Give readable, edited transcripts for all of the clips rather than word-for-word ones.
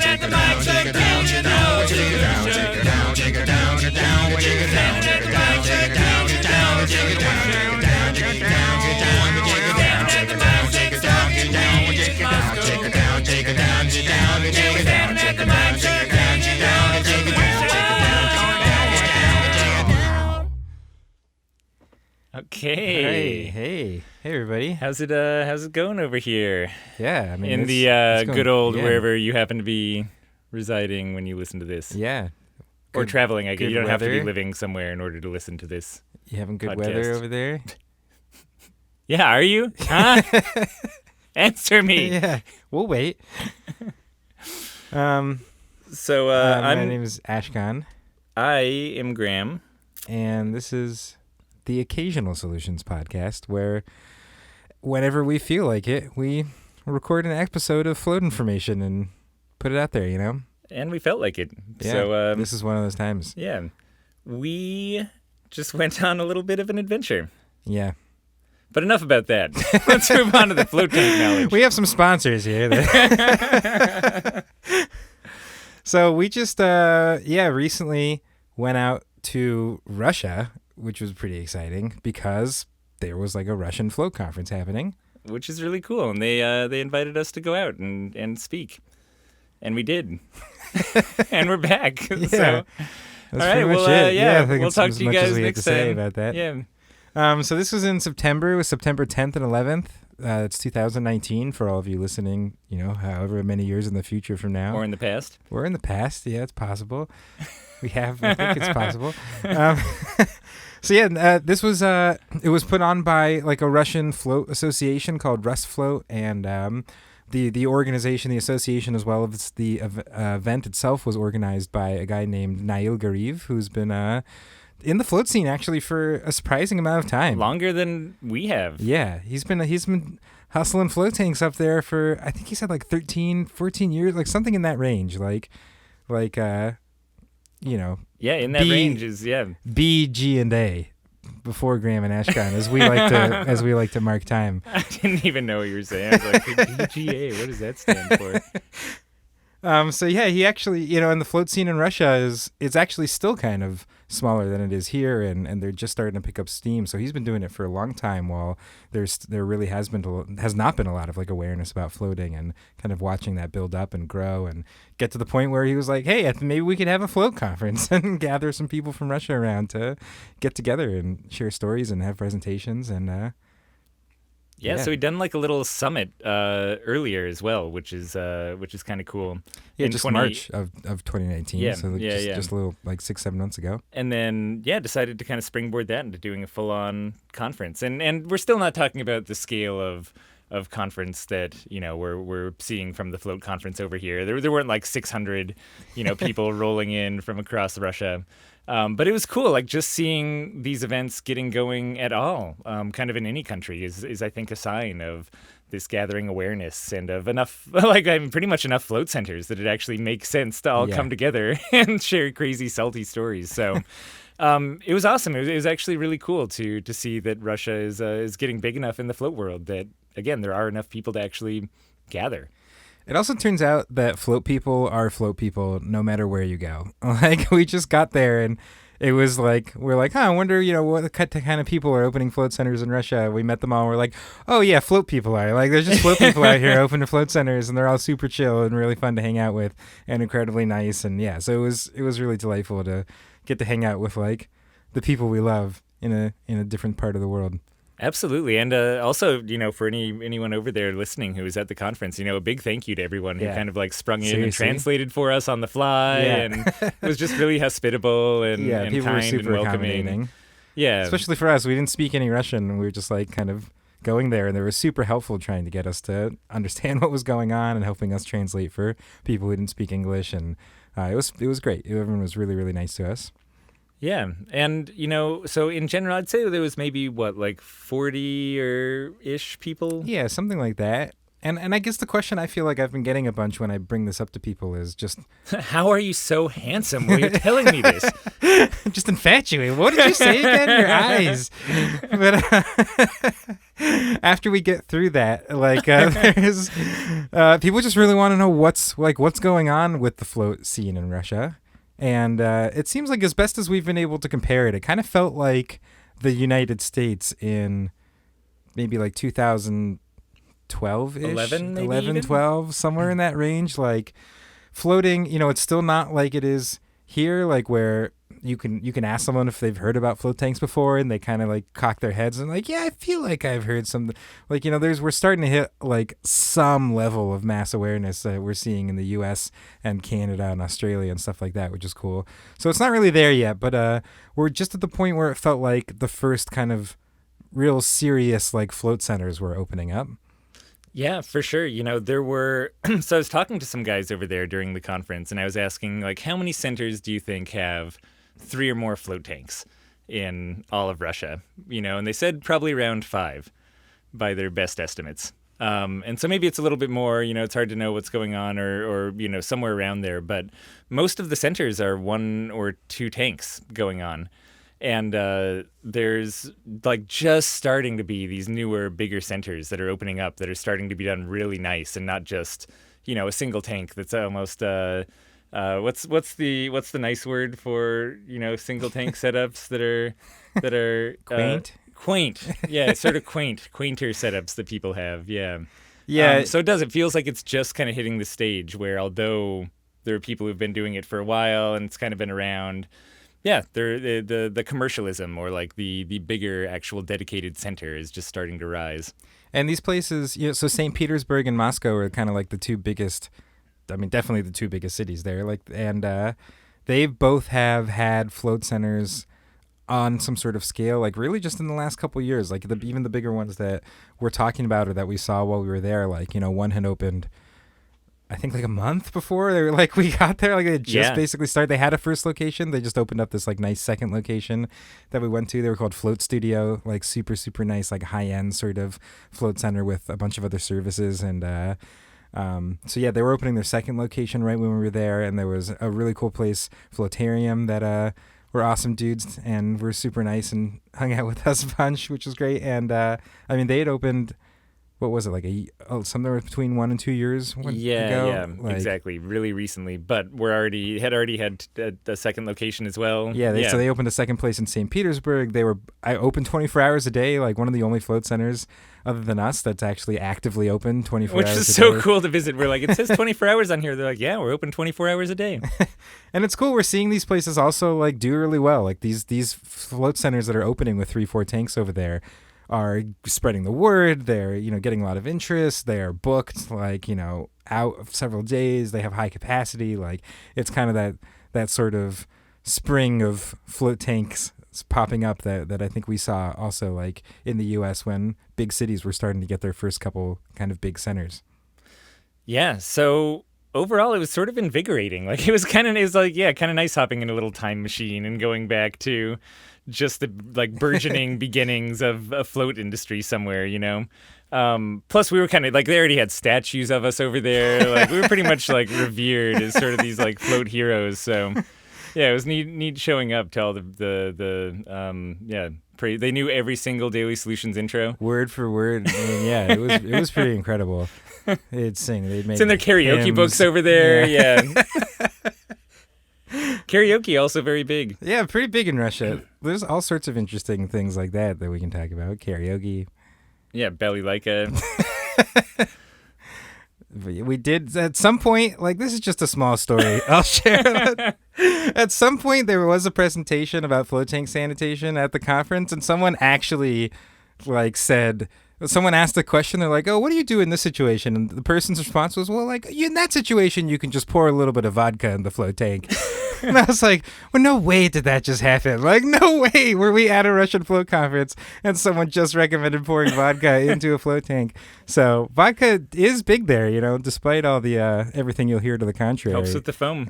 at the mic, so can you know it's illusion? Standing at the mic, so can you know it's illusion? Standing at the mic, so talking East Moscow. Standing at the mic, so can you know it's illusion? Okay. Hey, everybody. How's it going over here? Yeah, I mean, in the it's good old yeah. wherever you happen to be residing when you listen to this. Yeah. Or traveling, I guess. You don't have to be weather. living somewhere in order to listen to this. You having good podcast. weather over there? Yeah, are you? Huh? Answer me. Yeah, we'll wait. So my name is Ashkahn, I am Graham. and this is the Occasional Solutions podcast, where whenever we feel like it, we record an episode of float information and put it out there, you know? And we felt like it. Yeah, So this is one of those times. yeah. We just went on a little bit of an adventure. Yeah. But enough about that. Let's move on to the float tank knowledge. We have some sponsors here. So we just, recently went out to Russia, which was pretty exciting because there was like a Russian float conference happening. Which is really cool. And they invited us to go out and speak. And we did. And we're back. Yeah. So, That's all right, pretty much well, it. yeah, I think we'll it's talk as to you much as guys we have next to say time. about that. Yeah. So this was in September. It was September 10th and 11th. It's 2019 for all of you listening, you know, however many years in the future from now. Or in the past. Or in the past. Yeah, it's possible. I think it's possible. So yeah, this was, it was put on by like a Russian float association called Rusfloat, and the organization, the association as well as the event itself was organized by a guy named Nail Gariv, who's been in the float scene actually for a surprising amount of time. Longer than we have. Yeah, he's been hustling float tanks up there for, I think he said like 13, 14 years, like something in that range, like you know. Yeah, in that range is, yeah. B, G, and A before Graham and Ashkahn, as we like to mark time. I didn't even know what you were saying. I was like, BGA, what does that stand for? So yeah, he actually, you know, and the float scene in Russia it's actually still kind of smaller than it is here, and they're just starting to pick up steam. So he's been doing it for a long time, while there really has not been a lot of like awareness about floating, and kind of watching that build up and grow and get to the point where he was like, hey, maybe we could have a float conference and gather some people from Russia around to get together and share stories and have presentations and. Yeah, so we'd done like a little summit earlier as well, which is kind of cool. Yeah, in just March of 2019. Yeah, so just a little like 6-7 months ago. And then decided to kind of springboard that into doing a full-on conference. And we're still not talking about the scale of conference that, you know, we're seeing from the float conference over here. There weren't like 600, you know, people rolling in from across Russia. But it was cool, like just seeing these events getting going at all, kind of in any country is I think a sign of this gathering awareness and of enough, pretty much enough float centers that it actually makes sense to all come together and share crazy salty stories. So it was awesome. It was actually really cool to see that Russia is getting big enough in the float world that, again, there are enough people to actually gather. It also turns out that float people are float people no matter where you go. Like, we just got there and it was like, we're like, I wonder, you know, what kind of people are opening float centers in Russia. We met them all. And we're like, oh yeah, float people are. Like, there's just float people out here opening float centers, and they're all super chill and really fun to hang out with and incredibly nice. And yeah, so it was really delightful to get to hang out with like the people we love in a different part of the world. Absolutely. And also, you know, for anyone over there listening who was at the conference, you know, a big thank you to everyone who kind of like sprung in and translated for us on the fly and was just really hospitable and, and people kind were super and welcoming. accommodating. Yeah. Especially for us. We didn't speak any Russian. We were just like kind of going there, and they were super helpful trying to get us to understand what was going on and helping us translate for people who didn't speak English. And it was great. Everyone was really, really nice to us. Yeah. And, you know, so in general, I'd say there was maybe, like 40 or ish people? Yeah, something like that. And I guess the question I feel like I've been getting a bunch when I bring this up to people is just... How are you so handsome while you're telling me this? Just infatuated. What did you say again? Your eyes. But after we get through that, like there's people just really want to know what's going on with the float scene in Russia, and it seems like as best as we've been able to compare it, it kind of felt like the United States in maybe like 2012-ish, 11, maybe 11, even? 12, somewhere in that range. Like floating, it's still not like it is here, like where you can ask someone if they've heard about float tanks before, and they kind of like cock their heads and like, yeah, I feel like I've heard some, like, we're starting to hit like some level of mass awareness that we're seeing in the US and Canada and Australia and stuff like that, which is cool. So it's not really there yet, but we're just at the point where it felt like the first kind of real serious like float centers were opening up. Yeah, for sure. There were, so I was talking to some guys over there during the conference, and I was asking, like, how many centers do you think have 3 or more float tanks in all of Russia? And they said probably around 5 by their best estimates. And so maybe it's a little bit more, it's hard to know what's going on or somewhere around there. But most of the centers are 1 or 2 tanks going on. And there's like just starting to be these newer, bigger centers that are opening up that are starting to be done really nice and not just, a single tank that's almost what's the nice word for, single tank setups that are quaint. Yeah, sort of quainter setups that people have. Yeah. Yeah. So it feels like it's just kind of hitting the stage where, although there are people who've been doing it for a while and it's kind of been around, yeah, the commercialism or like the bigger actual dedicated center is just starting to rise. And these places, so St. Petersburg and Moscow are kind of like the 2 biggest, definitely the 2 biggest cities there. Like, and they both have had float centers on some sort of scale, like really just in the last couple of years. Like even the bigger ones that we're talking about or that we saw while we were there, like, one had opened, I think like a month before they were like we got there, like they just basically started. They had a first location. They just opened up this like nice second location that we went to. They were called Float Studio, like super nice, like high end sort of float center with a bunch of other services. And so yeah, they were opening their second location right when we were there, and there was a really cool place, Floatarium, that were awesome dudes and were super nice and hung out with us a bunch, which was great. And they had opened. What was it, like somewhere between 1 and 2 years ago? Yeah, exactly. Really recently, but had already had a second location as well. Yeah, so they opened a second place in St. Petersburg. I opened 24 hours a day, like one of the only float centers other than us that's actually actively open 24 hours a day. Which is so cool to visit. We're like, it says 24 hours on here. They're like, yeah, we're open 24 hours a day. And it's cool. We're seeing these places also like do really well. Like these float centers that are opening with 3-4 tanks over there are spreading the word. They're, getting a lot of interest. They are booked, like, out several days. They have high capacity. Like, it's kind of that sort of spring of float tanks popping up that I think we saw also, like, in the U.S. when big cities were starting to get their first couple kind of big centers. Yeah, so overall, it was sort of invigorating. Like, it was kind of nice hopping in a little time machine and going back to just the like burgeoning beginnings of a float industry somewhere, plus we were kind of like, they already had statues of us over there. Like we were pretty much like revered as sort of these like float heroes. So yeah, it was neat showing up to all they knew every single Daily Solutions intro. Word for word. Yeah, it was pretty incredible. They'd sing. It's in their karaoke hymns. Books over there. Yeah. Karaoke also very big. Yeah, pretty big in Russia. There's all sorts of interesting things like that we can talk about. Karaoke. Yeah, Balalaika. We did at some point, like this is just a small story I'll share. At some point there was a presentation about float tank sanitation at the conference, and someone actually someone asked a question. They're like, oh, what do you do in this situation? And the person's response was, well, like, in that situation, you can just pour a little bit of vodka in the float tank. And I was like, well, no way did that just happen. Like, no way were we at a Russian float conference and someone just recommended pouring vodka into a float tank. So vodka is big there, despite all the everything you'll hear to the contrary. Helps with the foam.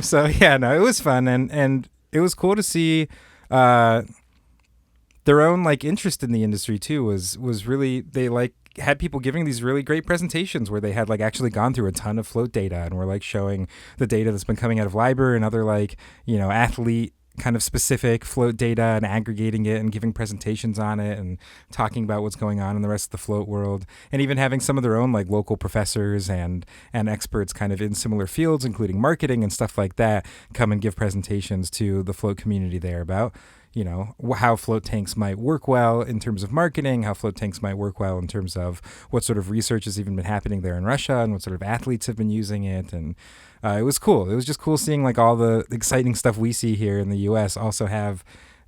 So, yeah, no, it was fun. And it was cool to see their own like interest in the industry too was really, they like had people giving these really great presentations where they had like actually gone through a ton of float data and were like showing the data that's been coming out of LIBOR and other like athlete kind of specific float data and aggregating it and giving presentations on it and talking about what's going on in the rest of the float world, and even having some of their own like local professors and experts kind of in similar fields, including marketing and stuff like that, come and give presentations to the float community there about, you know, how float tanks might work well in terms of marketing, how float tanks might work well in terms of what sort of research has even been happening there in Russia and what sort of athletes have been using it. And it was cool. It was just cool seeing like all the exciting stuff we see here in the U.S. also have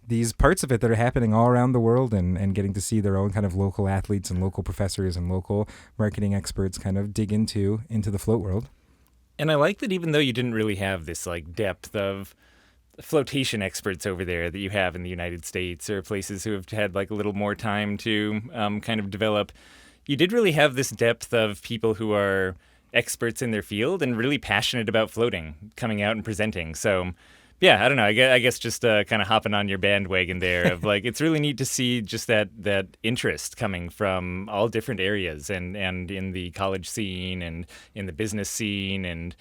these parts of it that are happening all around the world, and getting to see their own kind of local athletes and local professors and local marketing experts kind of dig into the float world. And I like that even though you didn't really have this like depth of flotation experts over there that you have in the United States or places who have had like a little more time to kind of develop, you did really have this depth of people who are experts in their field and really passionate about floating coming out and presenting. So yeah, I don't know. I guess just kind of hopping on your bandwagon there of like, it's really neat to see just that interest coming from all different areas and in the college scene and in the business scene. And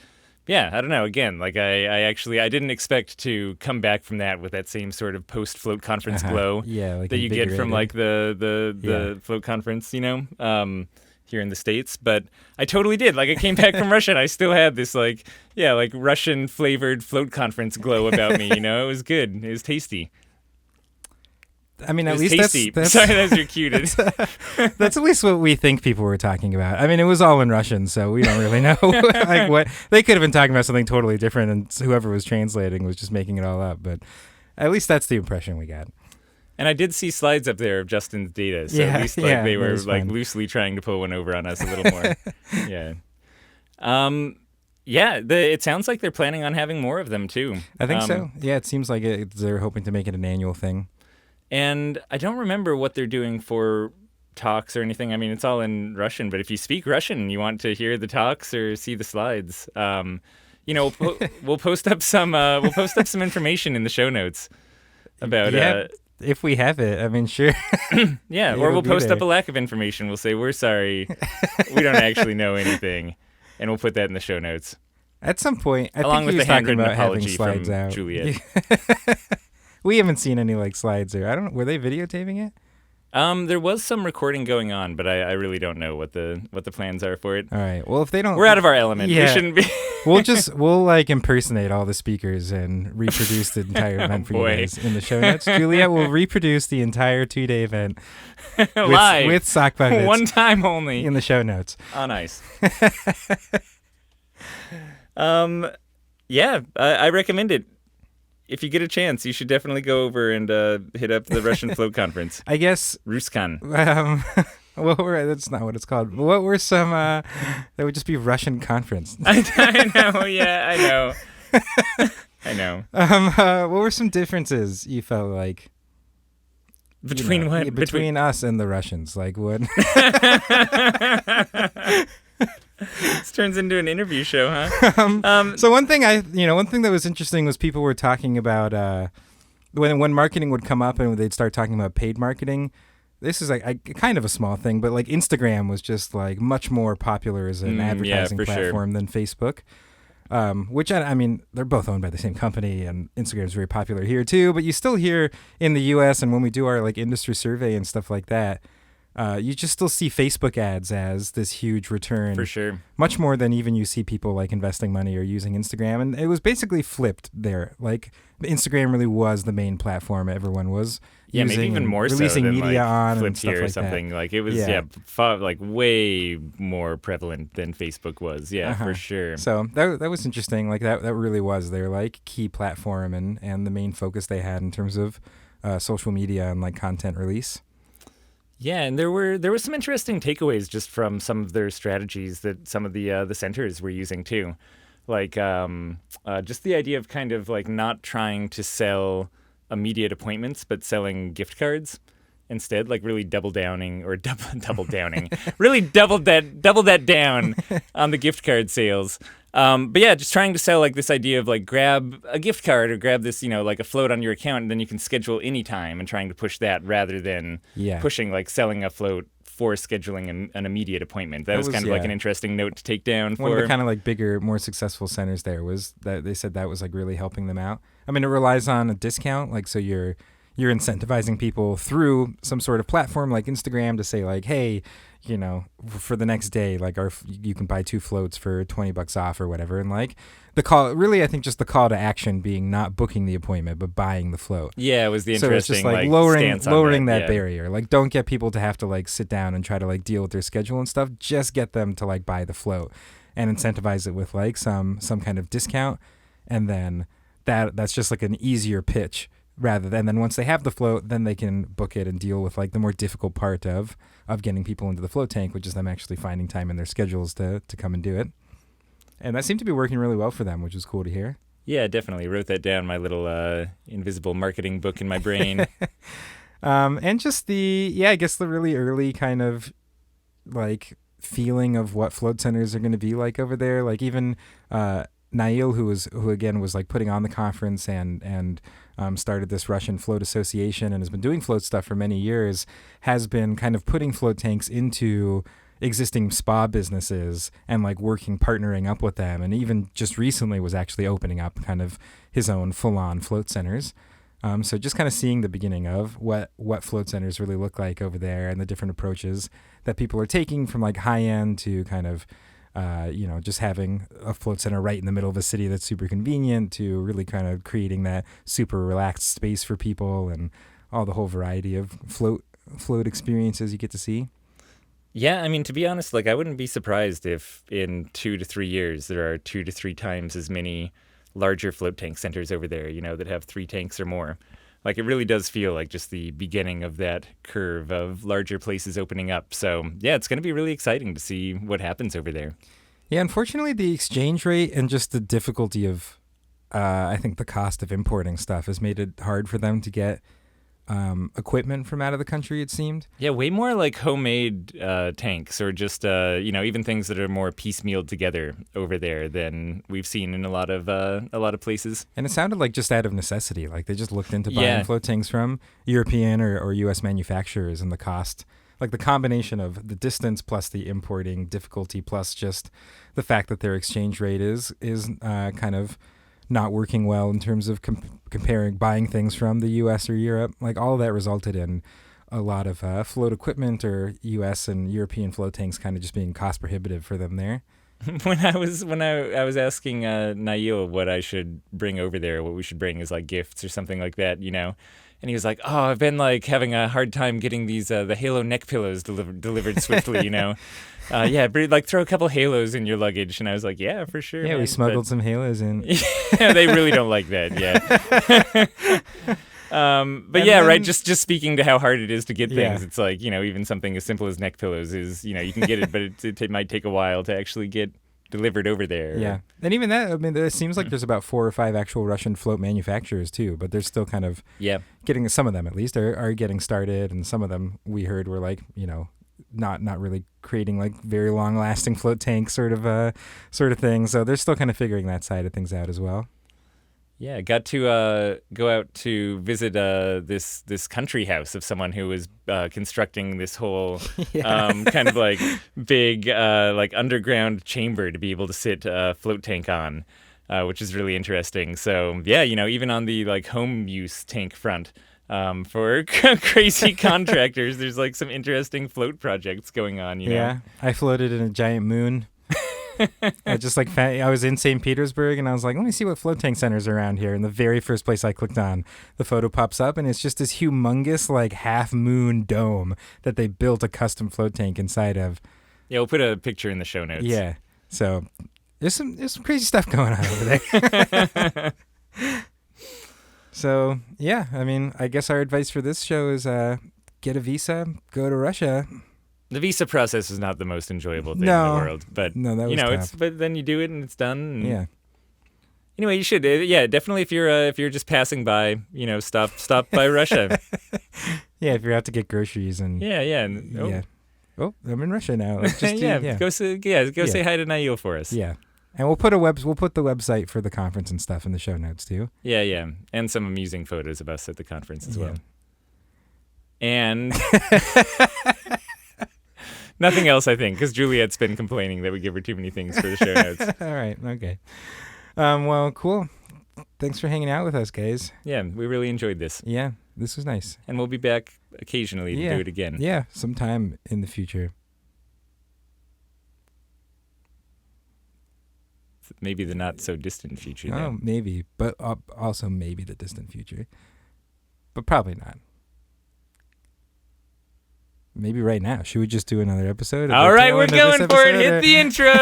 yeah, I don't know. Again, like I didn't expect to come back from that with that same sort of post-float conference glow like that you get from like the float conference, you know, here in the States. But I totally did. Like I came back from Russia and I still had this like Russian flavored float conference glow about me, you know. It was good. It was tasty. I mean, at least tasty. that's Sorry, that's your cue. That's at least what we think people were talking about. I mean, it was all in Russian, so we don't really know like what they could have been talking about, something totally different, and whoever was translating was just making it all up. But at least that's the impression we got. And I did see slides up there of Justin's data, so at least like they were like loosely trying to pull one over on us a little more. Yeah. It sounds like they're planning on having more of them too. I think so. Yeah, it seems like they're hoping to make it an annual thing. And I don't remember what they're doing for talks or anything. I mean, it's all in Russian, but if you speak Russian and you want to hear the talks or see the slides, you know, we'll post up some information in the show notes about if we have it. I mean, sure. Yeah, or we'll post up a lack of information. We'll say we're sorry, we don't actually know anything, and we'll put that in the show notes at some point. Along with the handwritten apology from out. Juliet. We haven't seen any like slides there. Were they videotaping it? There was some recording going on, but I really don't know what the plans are for it. All right. Well, if they don't, we're out of our element. Yeah. We shouldn't be. we'll like impersonate all the speakers and reproduce the entire event for you guys in the show notes. Juliet will reproduce the entire 2-day event live with sock buckets, one time only, in the show notes on ice. Yeah, I recommend it. If you get a chance, you should definitely go over and hit up the Russian Float Conference. I guess. Ruskhan. That's not what it's called. What were some, that would just be Russian conference. I know, yeah, I know. What were some differences you felt like? Between what? Between us and the Russians. Like what? This turns into an interview show, huh? So one thing that was interesting was people were talking about when marketing would come up and they'd start talking about paid marketing. This is like kind of a small thing, but like Instagram was just like much more popular as an advertising platform than Facebook. Which I mean, they're both owned by the same company, and Instagram is very popular here too. But you still hear in the U.S. and when we do our like industry survey and stuff like that. You just still see Facebook ads as this huge return. For sure. Much more than even you see people like investing money or using Instagram. And it was basically flipped there. Like Instagram really was the main platform everyone was using. Maybe even more releasing so than media like on flipped and stuff here or like something. That. Like it was like way more prevalent than Facebook was. Yeah, for sure. So that was interesting. Like that really was their like key platform and the main focus they had in terms of social media and like content release. Yeah, and there were some interesting takeaways just from some of their strategies that some of the centers were using too, like just the idea of kind of like not trying to sell immediate appointments, but selling gift cards instead, like really double downing, really doubled that down on the gift card sales. But yeah, just trying to sell like this idea of like grab a gift card or grab this, you know, like a float on your account and then you can schedule any time, and trying to push that rather than pushing like selling a float for scheduling an immediate appointment. That was kind of like an interesting note to take down. One of the kind of like bigger, more successful centers there was that they said that was like really helping them out. I mean, it relies on a discount, like so you're incentivizing people through some sort of platform like Instagram to say like, hey, for the next day, like you can buy 2 floats for $20 off or whatever. And like the call, really, I think just the call to action being not booking the appointment, but buying the float. Yeah, it was the So it's interesting just like stance on lowering that yeah. barrier. Like don't get people to have to like sit down and try to like deal with their schedule and stuff. Just get them to like buy the float and incentivize it with like some kind of discount. And then that's just like an easier pitch. Then once they have the float, then they can book it and deal with like the more difficult part of getting people into the float tank, which is them actually finding time in their schedules to come and do it. And that seemed to be working really well for them, which was cool to hear. Yeah, definitely. Wrote that down, my little invisible marketing book in my brain. And just I guess the really early kind of like feeling of what float centers are going to be like over there. Like even Nail, who again was like putting on the conference and started this Russian Float Association and has been doing float stuff for many years, has been kind of putting float tanks into existing spa businesses and like partnering up with them. And even just recently was actually opening up kind of his own full-on float centers. So just kind of seeing the beginning of what float centers really look like over there and the different approaches that people are taking from like high end to kind of just having a float center right in the middle of a city that's super convenient to really kind of creating that super relaxed space for people and all the whole variety of float experiences you get to see. Yeah, I mean, to be honest, like I wouldn't be surprised if in 2 to 3 years there are 2 to 3 times as many larger float tank centers over there, that have 3 tanks or more. Like it really does feel like just the beginning of that curve of larger places opening up. So yeah, it's going to be really exciting to see what happens over there. Yeah, unfortunately, the exchange rate and just the difficulty of, I think the cost of importing stuff has made it hard for them to get equipment from out of the country, it seemed. Yeah, way more like homemade tanks or just, even things that are more piecemealed together over there than we've seen in a lot of places. And it sounded like just out of necessity. Like they just looked into buying float tanks from European or U.S. manufacturers and the cost. Like the combination of the distance plus the importing difficulty plus just the fact that their exchange rate is kind of not working well in terms of comparing buying things from the U.S. or Europe. Like all of that resulted in a lot of float equipment or U.S. and European float tanks kind of just being cost prohibitive for them there. When I was asking Nail what I should bring over there, what we should bring as like gifts or something like that, and he was like, "Oh, I've been like having a hard time getting these the Halo neck pillows delivered swiftly, like throw a couple Halos in your luggage." And I was like, "Yeah, for sure." Yeah, man. we smuggled some Halos in. Yeah, they really don't like that. Yeah. But yeah, right. Just speaking to how hard it is to get things, it's like even something as simple as neck pillows is you can get it, but it might take a while to actually get delivered over there. Yeah, and even that, I mean, it seems like there's about 4 or 5 actual Russian float manufacturers too, but they're still kind of getting, some of them at least are getting started, and some of them we heard were like not really creating like very long lasting float tank sort of thing. So they're still kind of figuring that side of things out as well. Yeah, got to go out to visit this country house of someone who was constructing this whole kind of like big like underground chamber to be able to sit a float tank on, which is really interesting. So yeah, even on the like home use tank front, for crazy contractors, there's like some interesting float projects going on. Yeah, I floated in a giant moon. I was in St. Petersburg and I was like, let me see what float tank centers are around here. And the very first place I clicked on, the photo pops up and it's just this humongous like half moon dome that they built a custom float tank inside of. Yeah, we'll put a picture in the show notes. Yeah. So there's some crazy stuff going on over there. So yeah, I mean, I guess our advice for this show is get a visa, go to Russia. The visa process is not the most enjoyable thing in the world, but that was tough. but then you do it and it's done. And yeah. Anyway, you should. Yeah, definitely. If you're just passing by, stop by Russia. Yeah, if you're out to get groceries and. Yeah. Yeah. Oh, I'm in Russia now. Just go say hi to Nail for us. Yeah. And we'll put the website for the conference and stuff in the show notes too. Yeah, and some amusing photos of us at the conference as well. And. Nothing else, I think, because Juliet's been complaining that we give her too many things for the show notes. All right. Okay. Well, cool. thanks for hanging out with us, guys. Yeah, we really enjoyed this. Yeah, this was nice. And we'll be back occasionally to do it again. Yeah, sometime in the future. Maybe the not so distant future. Oh, Then. maybe, but also maybe the distant future. But probably not. Maybe right now. Should we just do another episode? All right, we're going for it. Hit the intro.